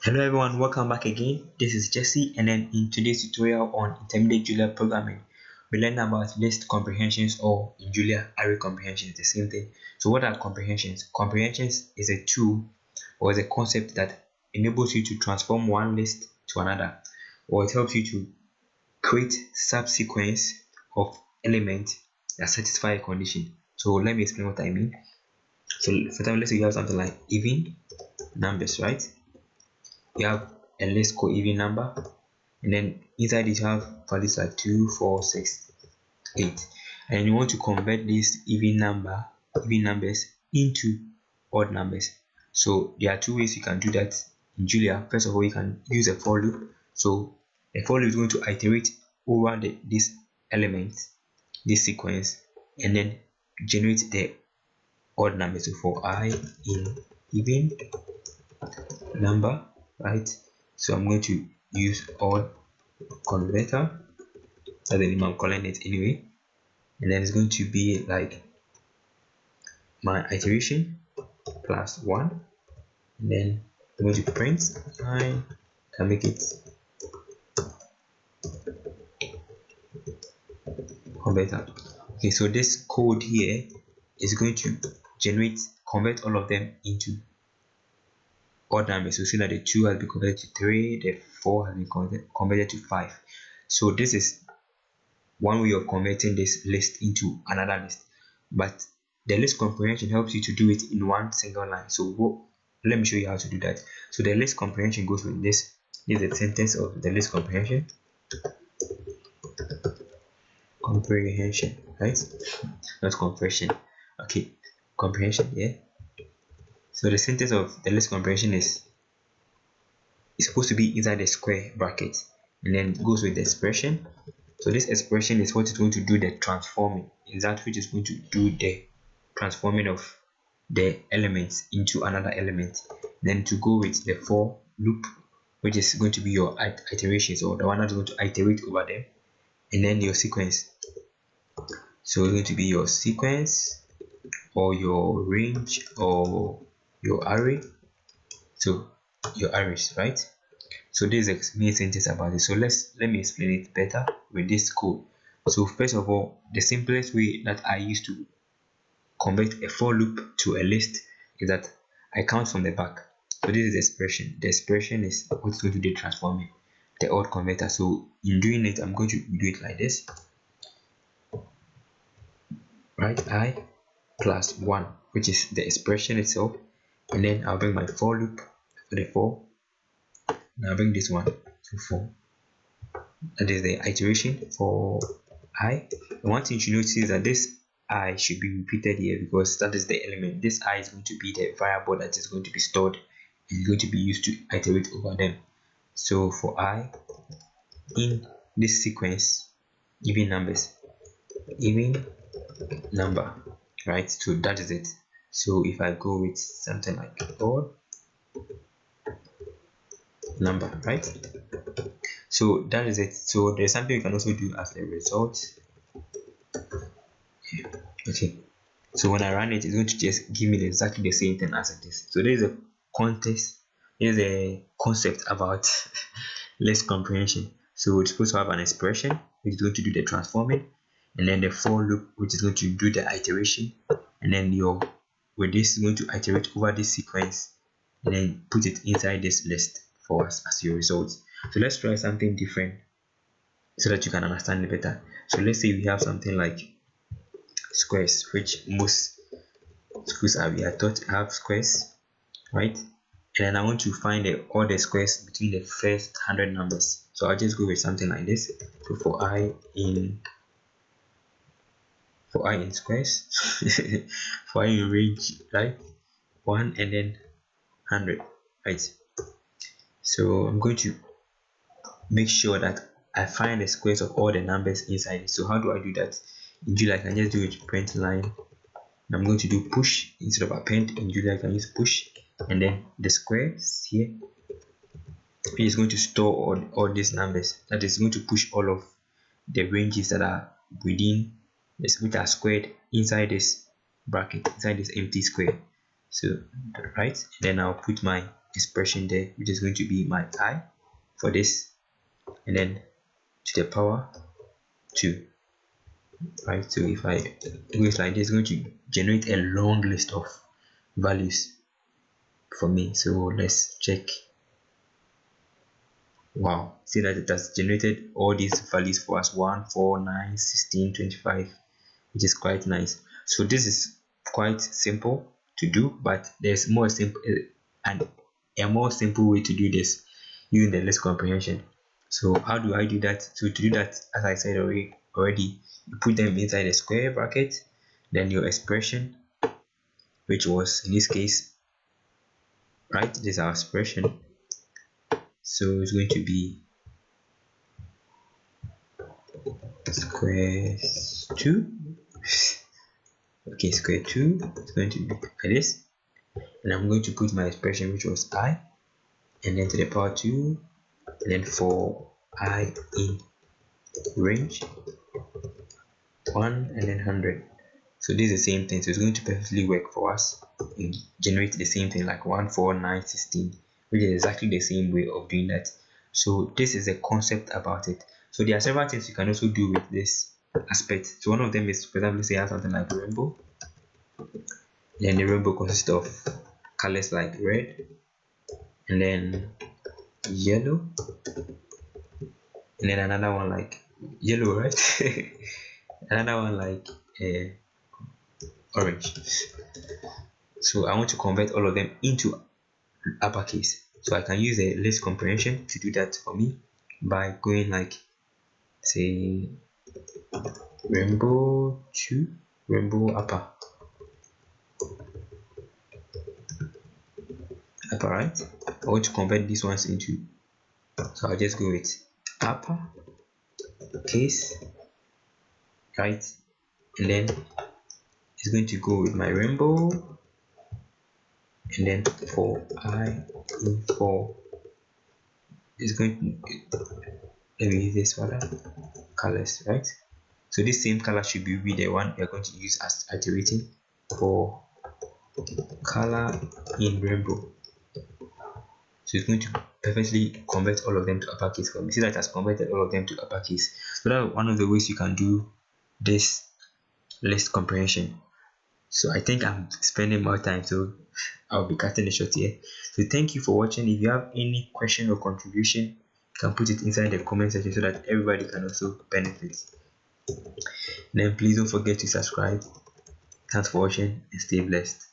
Hello everyone, welcome back again. This is Jesse, and then in today's tutorial on intermediate Julia programming, we learn about list comprehensions, or in Julia array comprehensions, the same thing. So what are comprehensions? Comprehensions is a tool or is a concept that enables you to transform one list to another, or it helps you to create subsequence of elements that satisfy a condition. So let me explain what I mean. So for example, let's say you have something like even numbers, right? You have a list called even number, and then inside it you have values like 2, 4, 6, 8, and you want to convert these even numbers into odd numbers. So there are two ways you can do that in Julia. First of all, you can use a for loop. So a for loop is going to iterate over this element, this sequence, and then generate the odd numbers. So for I in even number, right? So I'm going to use odd converter, that's the name I'm calling it anyway, and then it's going to be like my iteration plus 1, and then I'm going to print. I can make it converter. Okay, so this code here is going to convert all of them into odd numbers. So see that the 2 has been converted to 3, the 4 has been converted to 5. So this is one way of converting this list into another list, but the list comprehension helps you to do it in one single line. So let me show you how to do that. So the list comprehension goes with this. This is the sentence of the list comprehension, right? Not compression. Okay, comprehension. Yeah. So the sentence of the list comprehension is supposed to be inside the square bracket, and then goes with the expression. So this expression is what is going to do the transforming, is that which is going to do the transforming of the elements into another element. Then to go with the for loop, which is going to be your iterations, or the one that's going to iterate over them, and then your sequence. So it's going to be your sequence or your range or your array. So your arrays, right? So this is the main sentence about it. So let me explain it better with this code. So first of all, the simplest way that I used to convert a for loop to a list is that I count from the back. So this is the expression. The expression is what's going to do transforming, the odd converter. So in doing it, I'm going to do it like this, right? I plus 1, which is the expression itself, and then I'll bring my for loop for the for. Now bring this one to 4. That is the iteration for I. And one thing you should notice is that this I should be repeated here, because that is the element. This I is going to be the variable that is going to be stored and is going to be used to iterate over them. So for I in this sequence, even numbers, even number, right? So that is it. So if I go with something like odd number, right? So that is it. So there's something you can also do as a result. Okay, so when I run it, it's going to just give me exactly the same thing as it is. So there is a concept about list comprehension. So it's supposed to have an expression which is going to do the transforming, and then the for loop which is going to do the iteration, and then with this is going to iterate over this sequence and then put it inside this list for us as your result. So let's try something different so that you can understand it better. So let's say we have something like squares, which most schools are taught to have squares, right? And then I want to find all the squares between the first 100 numbers. So I'll just go with something like this. So for I in squares, for I in range, right? 1 and then 100, right? So I'm going to make sure that I find the squares of all the numbers inside it. So how do I do that? In Julia, I can just do it print line. And I'm going to do push instead of append. In Julia, I can use push, and then the squares here, which is going to store all these numbers. That is going to push all of the ranges that are within this, which are squared inside this bracket, inside this empty square. So right, and then I'll put my expression there, which is going to be my I for this, and then to the power 2. Right, so if I do it like this, it's going to generate a long list of values for me. So let's check. Wow, see that it has generated all these values for us: 1, 4, 9, 16, 25, which is quite nice. So this is quite simple to do, but there's more simple and a more simple way to do this using the list comprehension. So how do I do that? So to do that, as I said already, you put them inside a square bracket, then your expression, which was in this case, right, this is our expression. So it's going to be square 2. Okay, square 2 is going to be like this, and I'm going to put my expression, which was I, and then to the power 2, and then for I in range 1 and then 100. So this is the same thing, so it's going to perfectly work for us and generate the same thing like 1, 4, 9, 16, which is exactly the same way of doing that. So this is the concept about it. So there are several things you can also do with this aspect. So one of them is, for example, say I have something like rainbow, then the rainbow consists of colors like red, and then yellow, and then another one like yellow, right? Another one like orange. So I want to convert all of them into uppercase, so I can use the list comprehension to do that for me by going like, say, rainbow 2, rainbow upper, right? I want to convert these ones into, so I'll just go with upper case, right? And then it's going to go with my rainbow, and then for I in 4 is going to, let me use this for colors, right? So this same color should be the one we are going to use as iterating for color in rainbow. So it's going to perfectly convert all of them to uppercase for me. See that it has converted all of them to uppercase. So that's one of the ways you can do this list comprehension. So I think I'm spending more time, so I'll be cutting it short here. So thank you for watching. If you have any question or contribution, you can put it inside the comment section so that everybody can also benefit. Then please don't forget to subscribe. Thanks for watching and stay blessed.